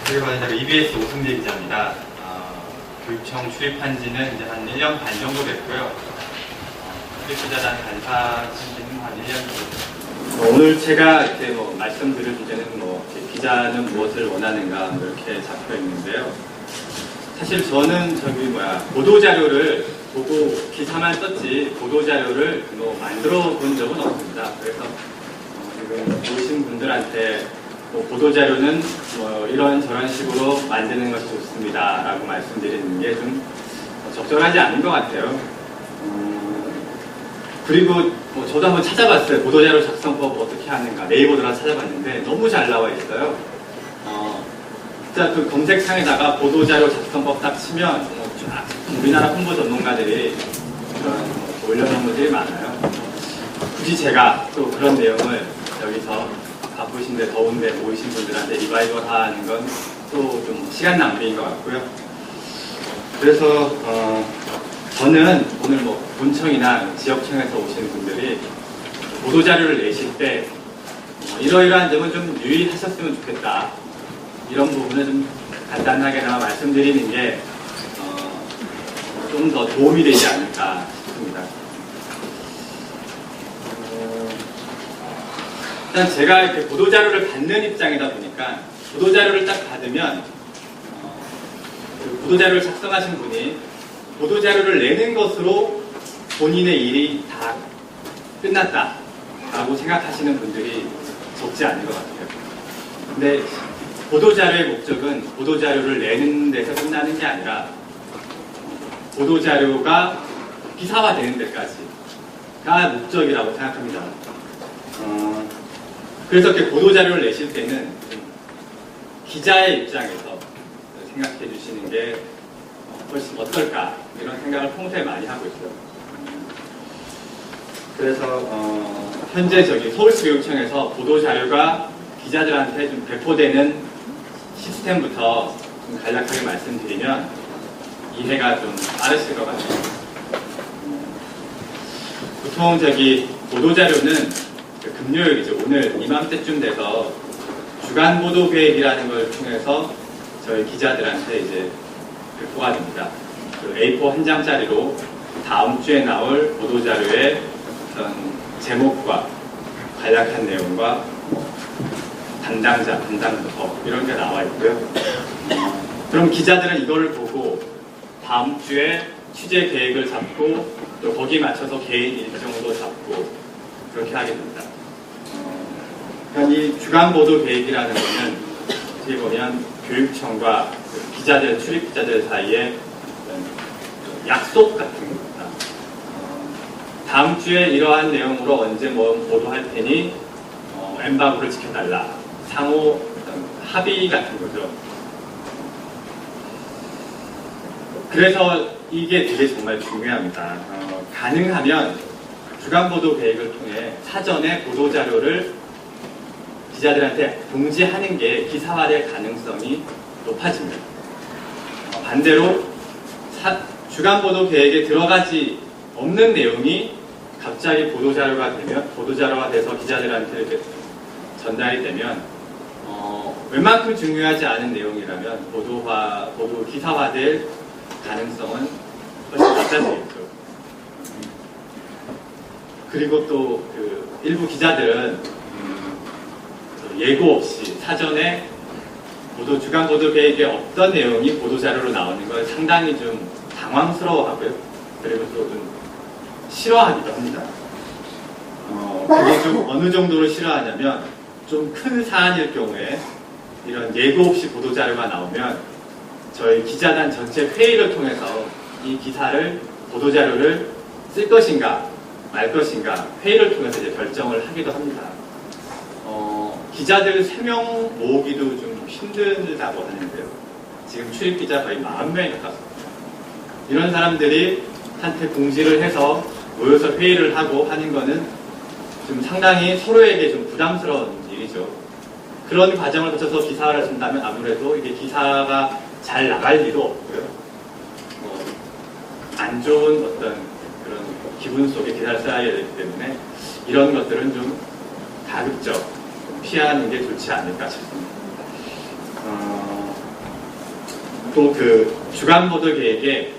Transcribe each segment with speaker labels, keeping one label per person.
Speaker 1: 그리고 EBS 오승재 기자입니다. 교육청 출입한 지는 이제 한 1년 반 정도 됐고요. 출입기자단 간사 지는 한 1년 정도 됐습니다. 오늘 제가 이렇게 말씀드릴 주제는 기자는 무엇을 원하는가 이렇게 잡혀 있는데요. 사실 저는 보도자료를 보고 기사만 썼지 보도자료를 만들어 본 적은 없습니다. 그래서 지금 보신 분들한테 보도자료는 이런 저런 식으로 만드는 것이 좋습니다 라고 말씀드리는 게 좀 적절하지 않은 것 같아요. 그리고 저도 한번 찾아봤어요. 보도자료 작성법 어떻게 하는가 네이버 들어가서 찾아봤는데 너무 잘 나와 있어요. 진짜 그 검색창에다가 보도자료 작성법 딱 치면 쫙 우리나라 홍보 전문가들이 그런 올려놓은 것들이 많아요. 굳이 제가 또 그런 내용을 여기서 바쁘신데 더운데 모이신 분들한테 리바이벌 하는 건 또 좀 시간 낭비인 것 같고요. 그래서 저는 오늘 본청이나 지역청에서 오시는 분들이 보도자료를 내실 때 이러이러한 점은 좀 유의하셨으면 좋겠다. 이런 부분을 좀 간단하게나마 말씀드리는 게 좀 더 도움이 되지 않을까 싶습니다. 일단 제가 이렇게 보도자료를 받는 입장이다 보니까 보도자료를 딱 받으면 그 보도자료를 작성하신 분이 보도자료를 내는 것으로 본인의 일이 다 끝났다라고 생각하시는 분들이 적지 않은 것 같아요. 근데 보도자료의 목적은 보도자료를 내는 데서 끝나는 게 아니라 보도자료가 기사화되는 데까지가 목적이라고 생각합니다. 그래서 이렇게 보도자료를 내실 때는 기자의 입장에서 생각해 주시는 게 훨씬 어떨까 이런 생각을 평소에 많이 하고 있어요. 그래서 현재 서울시교육청에서 보도자료가 기자들한테 좀 배포되는 시스템부터 좀 간략하게 말씀드리면 이해가 좀 빠르실 것 같아요. 보통 보도자료는 금요일이죠. 오늘 이맘때쯤 돼서 주간 보도 계획이라는 걸 통해서 저희 기자들한테 이제 배포가 됩니다. 그 A4 한 장짜리로 다음 주에 나올 보도자료의 어떤 제목과 간략한 내용과 담당자, 담당부터 이런 게 나와 있고요. 그럼 기자들은 이거를 보고 다음 주에 취재 계획을 잡고 또 거기에 맞춰서 개인 일정도 잡고 그렇게 하게 됩니다. 이 주간 보도 계획이라는 것은 어떻게 보면 교육청과 기자들, 출입 기자들 사이에 약속 같은 겁니다. 다음 주에 이러한 내용으로 언제 보도할 테니 엠바고를 지켜달라. 상호 합의 같은 거죠. 그래서 이게 되게 정말 중요합니다. 가능하면 주간 보도 계획을 통해 사전에 보도 자료를 기자들한테 공지하는 게 기사화될 가능성이 높아집니다. 반대로 주간 보도 계획에 들어가지 없는 내용이 갑자기 보도 자료가 돼서 기자들한테 이렇게 전달이 되면 웬만큼 중요하지 않은 내용이라면 기사화될 가능성은 훨씬 낮아지겠죠. 그리고 또 일부 기자들은 예고 없이 사전에 주간 보도 계획에 없던 내용이 보도 자료로 나오는 걸 상당히 좀 당황스러워하고요. 그리고 또 좀 싫어하기도 합니다. 그게 좀 어느 정도로 싫어하냐면 좀 큰 사안일 경우에 이런 예고 없이 보도 자료가 나오면 저희 기자단 전체 회의를 통해서 이 보도 자료를 쓸 것인가 말 것인가 회의를 통해서 이제 결정을 하기도 합니다. 기자들 3명 모으기도 좀 힘들다고 하는데요. 지금 출입 기자 거의 40명이 가깝습니다. 이런 사람들이 한테 공지를 해서 모여서 회의를 하고 하는 거는 좀 상당히 서로에게 좀 부담스러운 일이죠. 그런 과정을 거쳐서 기사를 쓴다면 아무래도 이게 기사가 잘 나갈 리도 없고요. 안 좋은 어떤 그런 기분 속에 기사를 써야 되기 때문에 이런 것들은 좀 다급적 피하는 게 좋지 않을까 싶습니다. 또 그 주간 보도 계획에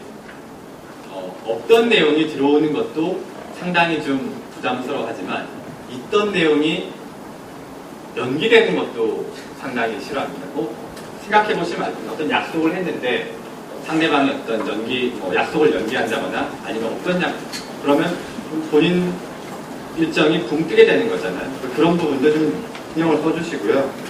Speaker 1: 없던 내용이 들어오는 것도 상당히 좀 부담스러워하지만 있던 내용이 연기되는 것도 상당히 싫어합니다. 생각해 보시면 어떤 약속을 했는데 상대방이 어떤 약속을 연기한다거나 아니면 없던 약속, 그러면 본인 일정이 붕 뜨게 되는 거잖아요. 그런 부분도 좀 신경을 써주시고요.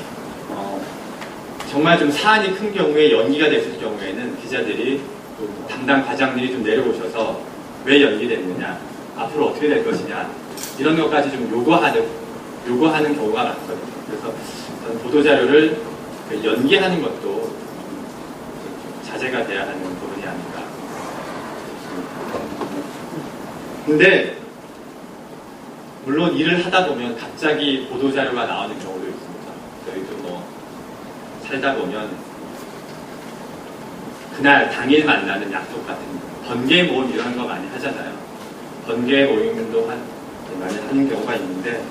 Speaker 1: 정말 좀 사안이 큰 경우에 연기가 됐을 경우에는 기자들이 또 담당 과장들이 좀 내려오셔서 왜 연기됐느냐, 앞으로 어떻게 될 것이냐, 이런 것까지 좀 요구하는 경우가 많거든요. 그래서 저는 보도자료를 연기하는 것도 자제가 돼야 하는 부분이 아닌가. 근데 물론 일을 하다 보면 갑자기 보도자료가 나오는 경우도 있습니다. 저희도 살다 보면 그날 당일 만나는 약속 같은 번개 모임 이런 거 많이 하잖아요. 번개 모임도 많이 하는 경우가 있는데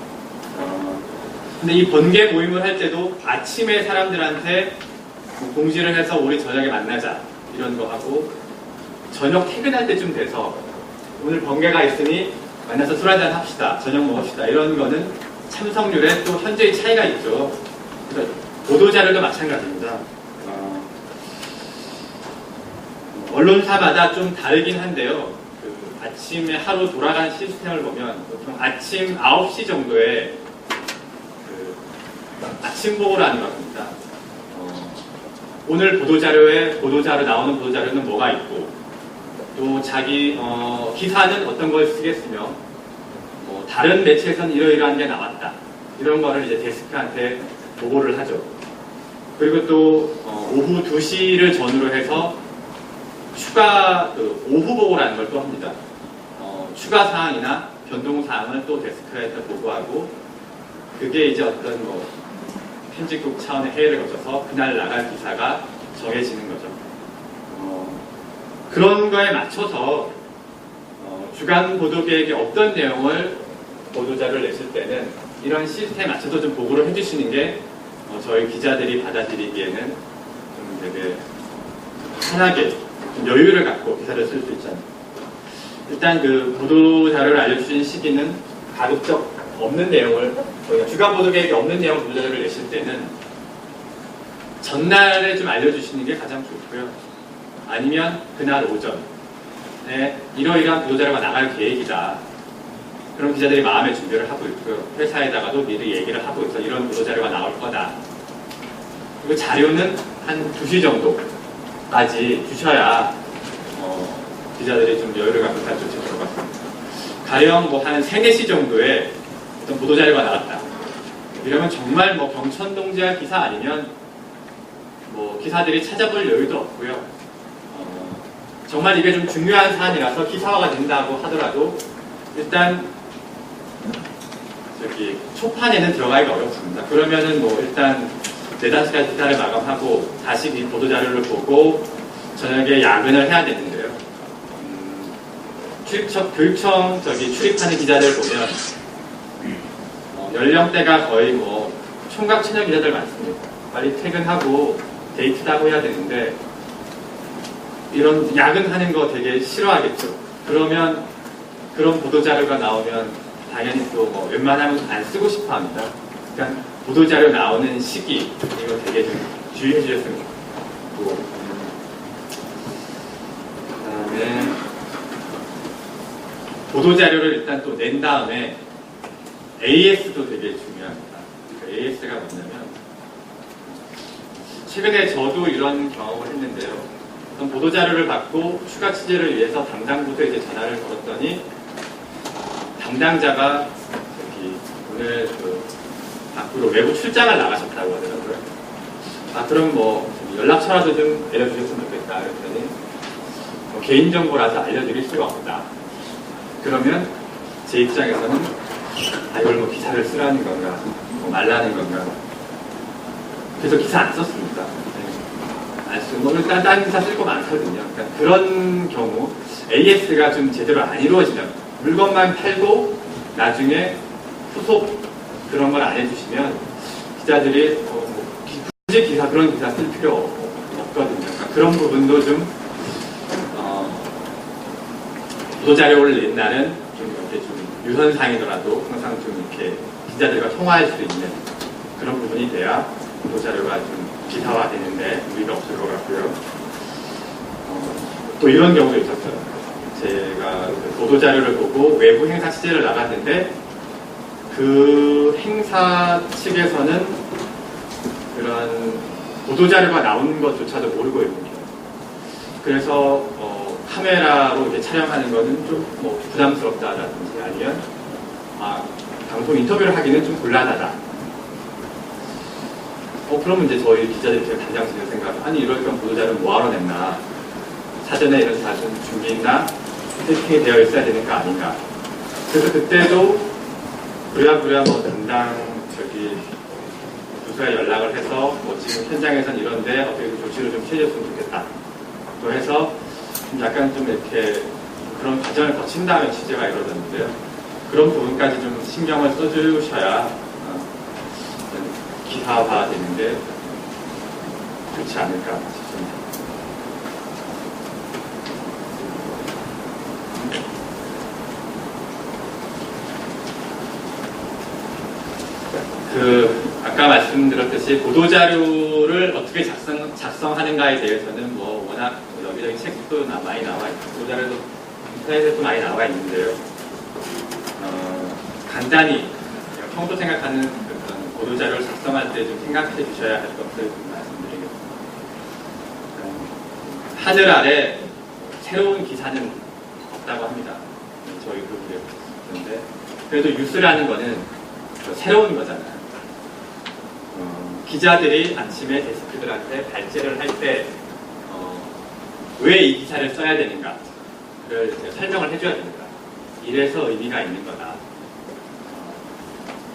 Speaker 1: 근데 이 번개 모임을 할 때도 아침에 사람들한테 공지를 해서 우리 저녁에 만나자 이런 거 하고 저녁 퇴근할 때쯤 돼서 오늘 번개가 있으니 만나서 술 한잔 합시다, 저녁 먹읍시다, 이런 거는 참석률에 또 현저히 차이가 있죠. 그래서 보도자료도 마찬가지입니다. 언론사마다 좀 다르긴 한데요. 아침에 하루 돌아간 시스템을 보면 보통 아침 9시 정도에 아침 보고를 하는 겁니다. 오늘 보도자료 나오는 보도자료는 뭐가 있고, 또 자기 기사는 어떤 걸 쓰겠으며, 다른 매체에서는 이러이러한 게 나왔다, 이런 거를 이제 데스크한테 보고를 하죠. 그리고 또 오후 2시를 전후로 해서 추가 오후 보고라는 걸 또 합니다. 추가 사항이나 변동 사항을 또 데스크에서 보고하고, 그게 이제 어떤 편집국 차원의 회의를 거쳐서 그날 나갈 기사가 정해지는 거죠. 그런 거에 맞춰서 주간 보도 계획에 어떤 내용을 보도자료를 내실 때는 이런 시스템에 맞춰서 좀 보고를 해주시는 게 저희 기자들이 받아들이기에는 좀 되게 편하게 좀 여유를 갖고 기사를 쓸 수 있잖아요. 일단 그 보도자료를 알려주신 시기는 가급적 없는 내용을, 저희가 주간 보도 계획에 없는 내용 보도자료를 내실 때는 전날에 좀 알려주시는 게 가장 좋고요. 아니면 그날 오전에 이러이러한 보도자료가 나갈 계획이다. 그럼 기자들이 마음의 준비를 하고 있고요. 회사에다가도 미리 얘기를 하고 있어. 이런 보도자료가 나올 거다. 그리고 자료는 한 2시 정도까지 주셔야 기자들이 좀 여유를 갖고 잘 조치할 것 같습니다. 가령 한 3, 4시 정도에 어떤 보도자료가 나왔다. 이러면 정말 경천동지할 기사 아니면 기사들이 찾아볼 여유도 없고요. 정말 이게 좀 중요한 사안이라서 기사화가 된다고 하더라도 일단 초판에는 들어가기가 어렵습니다. 그러면은 일단 4-5시까지 기사를 마감하고 다시 이 보도자료를 보고 저녁에 야근을 해야 되는데요. 교육청 출입하는 기자들 보면 연령대가 거의 총각 처녀 기자들 많습니다. 빨리 퇴근하고 데이트도 하고 해야 되는데 이런 야근하는 거 되게 싫어하겠죠. 그러면 그런 보도자료가 나오면 당연히 또 웬만하면 안 쓰고 싶어 합니다. 그러니까 보도자료 나오는 시기 이거 되게 좀 주의해 주셨으면 좋겠고, 그다음에 보도자료를 일단 또 낸 다음에 AS도 되게 중요합니다. AS가 뭐냐면 최근에 저도 이런 경험을 했는데요. 어떤 보도자료를 받고 추가 취재를 위해서 담당부서에 이제 전화를 걸었더니 담당자가 오늘 밖으로 외부 출장을 나가셨다고 하더라고요. 그럼 연락처라도 좀 알려주셨으면 좋겠다. 그랬더니 개인정보라서 알려드릴 수가 없다. 그러면 제 입장에서는 이걸 기사를 쓰라는 건가, 말라는 건가. 그래서 기사 안 썼습니다. 안 쓰고, 일단 다른 기사 쓸 거 많거든요. 그러니까 그런 경우 AS가 좀 제대로 안 이루어지면 물건만 팔고 나중에 후속 그런 걸 안 해주시면 기자들이 굳이 그런 기사 쓸 필요 없거든요. 그러니까 그런 부분도 좀 보도자료를 낸 날은 좀 이렇게 좀 유선상이더라도 항상 좀 이렇게 기자들과 통화할 수 있는 그런 부분이 돼야 보도자료가 좀 기사화되는데 무리가 없을 것 같고요. 또 이런 경우도 있었어요. 제가 보도자료를 보고 외부 행사 취재를 나갔는데 그 행사 측에서는 그런 보도자료가 나오는 것조차도 모르고 있는 거예요. 그래서 카메라로 이렇게 촬영하는 거는 좀 뭐 부담스럽다라든지 아니면 방송 인터뷰를 하기는 좀 곤란하다. 그러면 이제 저희 기자들이 제가 단장실에 생각, 아니 이럴 거면 보도자료는 뭐하러 냈나? 사전에 이런 사전 준비나 세팅이 되어 있어야 되는 거 아닌가? 그래서 그때도 부랴부랴 뭐 담당 부서에 연락을 해서 뭐 지금 현장에선 이런데 어떻게 조치를 좀 취해줬으면 좋겠다. 또 해서 약간 좀 이렇게 그런 과정을 거친 다음에 취재가 이루어졌는데요. 그런 부분까지 좀 신경을 써주셔야 기사화 되는 게 좋지 않을까 싶습니다. 아까 말씀드렸듯이 보도자료를 어떻게 작성하는가에 대해서는 뭐 워낙 여기저기 책도 많이 나와 있고 보도자료도 인터넷에도 많이 나와 있는데요. 간단히 평소 생각하는 그런 보도자료를 작성할 때 좀 생각해 주셔야 할 것을 좀 말씀드리겠습니다. 하늘 아래 새로운 기사는 없다고 합니다. 저희 그룹에 그런데 그래도 뉴스라는 거는 새로운 거잖아요. 기자들이 아침에 데스크들한테 발제를 할 때 왜 이 기사를 써야 되는가를 설명을 해줘야 됩니다. 이래서 의미가 있는 거다.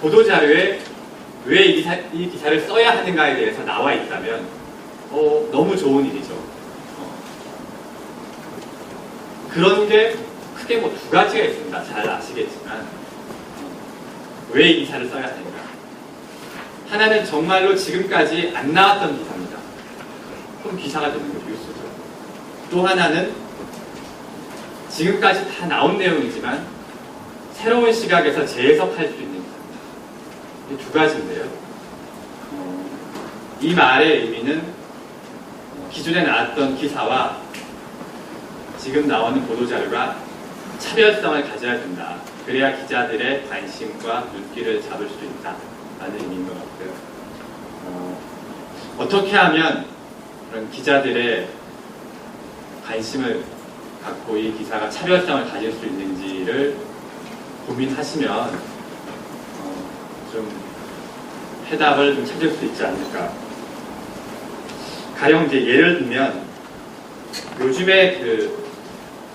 Speaker 1: 보도자료에 왜 이 기사를 써야 하는가에 대해서 나와 있다면 너무 좋은 일이죠. 그런 게 크게 뭐 두 가지가 있습니다. 잘 아시겠지만 왜 이 기사를 써야 하는가. 하나는 정말로 지금까지 안 나왔던 기사입니다. 그럼 기사가 되는 거죠. 뉴스죠. 또 하나는 지금까지 다 나온 내용이지만 새로운 시각에서 재해석할 수 있는 기사입니다. 이 두 가지인데요. 이 말의 의미는 기존에 나왔던 기사와 지금 나오는 보도자료가 차별성을 가져야 된다. 그래야 기자들의 관심과 눈길을 잡을 수 있다. 라는 의미인 것 같고요. 어떻게 하면 그런 기자들의 관심을 갖고 이 기사가 차별성을 가질 수 있는지를 고민하시면 좀 해답을 좀 찾을 수 있지 않을까. 가령 이제 예를 들면 요즘에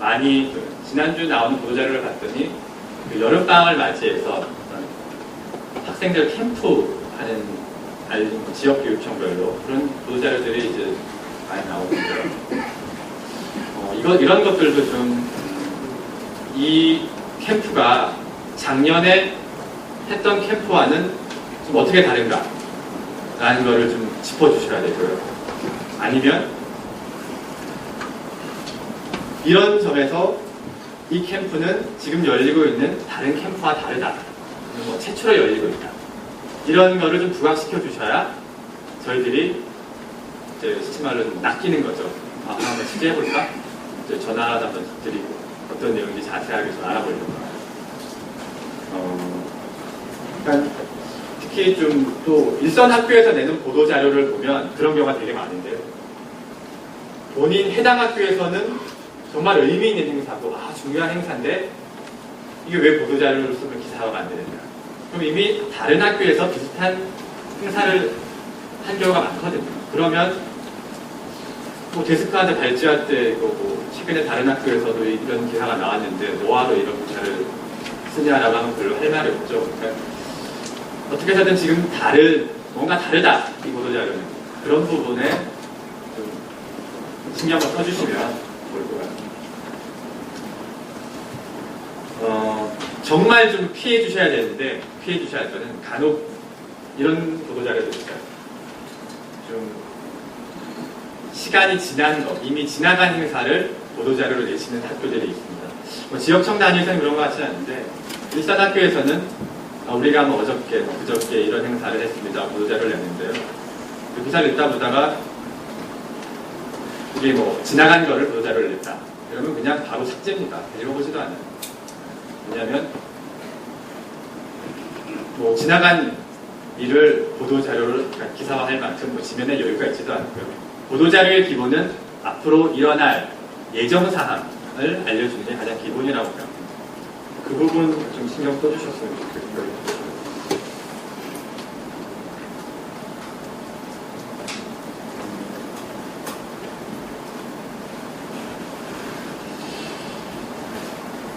Speaker 1: 많이 지난주에 나오는 보도자료를 봤더니 여름방학을 맞이해서 학생들 캠프하는 지역교육청별로 그런 보도자료들이 이제 많이 나오는데요. 이런 것들도 좀 이 캠프가 작년에 했던 캠프와는 좀 어떻게 다른가 라는 거를 좀 짚어주셔야 되고요. 아니면 이런 점에서 이 캠프는 지금 열리고 있는 다른 캠프와 다르다. 뭐 최초로 열리고 있다. 이런 거를 좀 부각시켜 주셔야 저희들이 이제 시치말로 좀 낚이는 거죠. 한번 취재해볼까? 이제 전화도 한번 드리고 어떤 내용인지 자세하게 좀 알아보려고. 그러니까 특히 좀 또 일선 학교에서 내는 보도 자료를 보면 그런 경우가 되게 많은데요. 본인 해당 학교에서는 정말 의미 있는 행사고 중요한 행사인데 이게 왜 보도 자료를 쓰면 기사화가 안 되는가? 그럼 이미 다른 학교에서 비슷한 행사를 한 경우가 많거든요. 그러면 뭐 데스크한테 발제할 때 뭐 최근에 다른 학교에서도 이런 기사가 나왔는데 뭐하러 이런 기사를 쓰냐라고 하면 별로 할 말이 없죠. 그러니까 어떻게 해서든 지금 뭔가 다르다 이 보도 자료는 그런 부분에 좀 신경을 써주시면 좋을 것 같아요. 정말 좀 피해 주셔야 되는데 피해 주셔야 할 거는 간혹 이런 보도 자료도 있어요. 좀 시간이 지난 것, 이미 지나간 행사를 보도자료로 내시는 학교들이 있습니다. 뭐 지역청 단위에서는 그런 것 같지는 않은데 일산 학교에서는 우리가 뭐 어저께, 그저께 이런 행사를 했습니다. 보도자료를 냈는데요. 그 기사를 읽다 보다가 이게 뭐 지나간 거를 보도자료를 냈다. 그러면 그냥 바로 삭제입니다. 읽어보지도 않아요. 왜냐하면 뭐 지나간 일을 보도자료를 기사화할 만큼 뭐 지면에 여유가 있지도 않고요. 보도자료의 기본은 앞으로 일어날 예정사항을 알려주는 게 가장 기본이라고 생각합니다. 그 부분 좀 신경 써주셨으면 좋겠어요.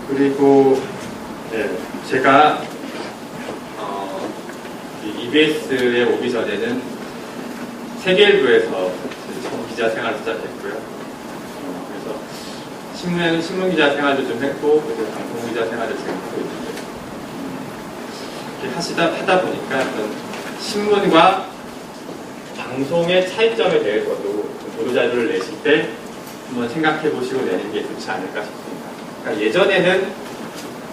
Speaker 1: 그리고 네, 제가 EBS에 오기 전에는 세계일보에서 처음 기자 생활을 시작했고요. 그래서 신문 기자 생활도 좀 했고, 그래서 방송 기자 생활을 지금 하고 있는데, 이렇게 하다 보니까 어떤 신문과 방송의 차이점에 대해서도 보도자료를 내실 때 한번 생각해 보시고 내는 게 좋지 않을까 싶습니다. 그러니까 예전에는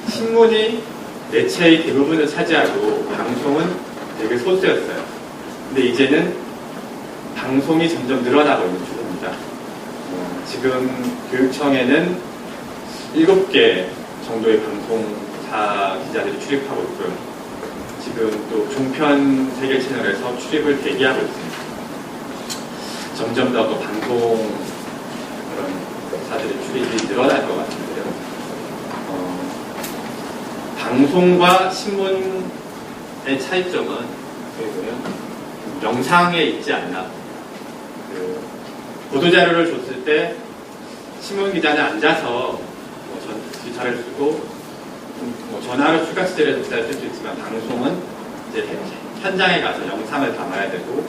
Speaker 1: 신문이 매체의 대부분을 차지하고 방송은 되게 소수였어요. 근데 이제는 방송이 점점 늘어나고 있는 추세입니다. 지금 교육청에는 7개 정도의 방송사 기자들이 출입하고 있고요. 지금 또 종편 세계 채널에서 출입을 대기하고 있습니다. 점점 더 방송 그런 사들의 출입이 늘어날 것 같은데요. 방송과 신문의 차이점은 어떻게 보면 영상에 있지 않나. 보도자료를 줬을 때 신문 기자는 앉아서 기사를 쓰고 전화로 추가 취재를 기사를 쓸 수 있지만 방송은 이제 현장에 가서 영상을 담아야 되고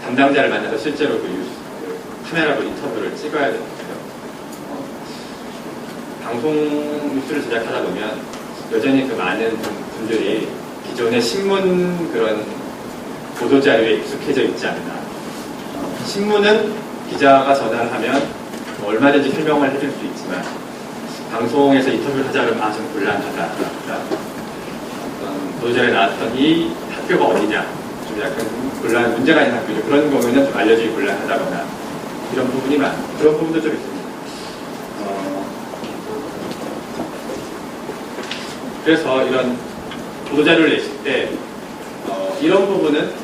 Speaker 1: 담당자를 만나서 실제로 그 카메라로 인터뷰를 찍어야 되는데요. 방송 뉴스를 제작하다 보면 여전히 그 많은 분들이 기존의 신문 그런 보도자료에 익숙해져 있지 않나. 신문은 기자가 전화를 하면 얼마든지 설명을 해줄 수 있지만 방송에서 인터뷰를 하자 그러면 좀 곤란하다. 보도자료에 나왔던 이 학교가 어디냐, 좀 약간 문제가 있는 학교죠. 그런 거면은 좀 알려주기 곤란하다거나 이런 그런 부분도 좀 있습니다. 그래서 이런 보도자료를 내실 때 이런 부분은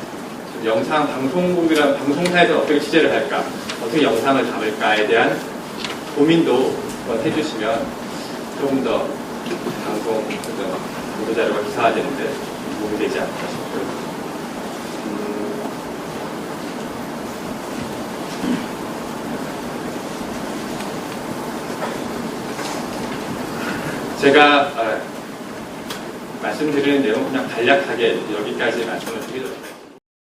Speaker 1: 영상 방송국이란 방송사에서 어떻게 취재를 할까, 어떻게 영상을 담을까에 대한 고민도 해주시면 조금 더 방송 보도자료가 기사화되는데 도움이 되지 않을까 싶고요. 제가 말씀드리는 내용 그냥 간략하게 여기까지 말씀을 드리도록 하겠습니다.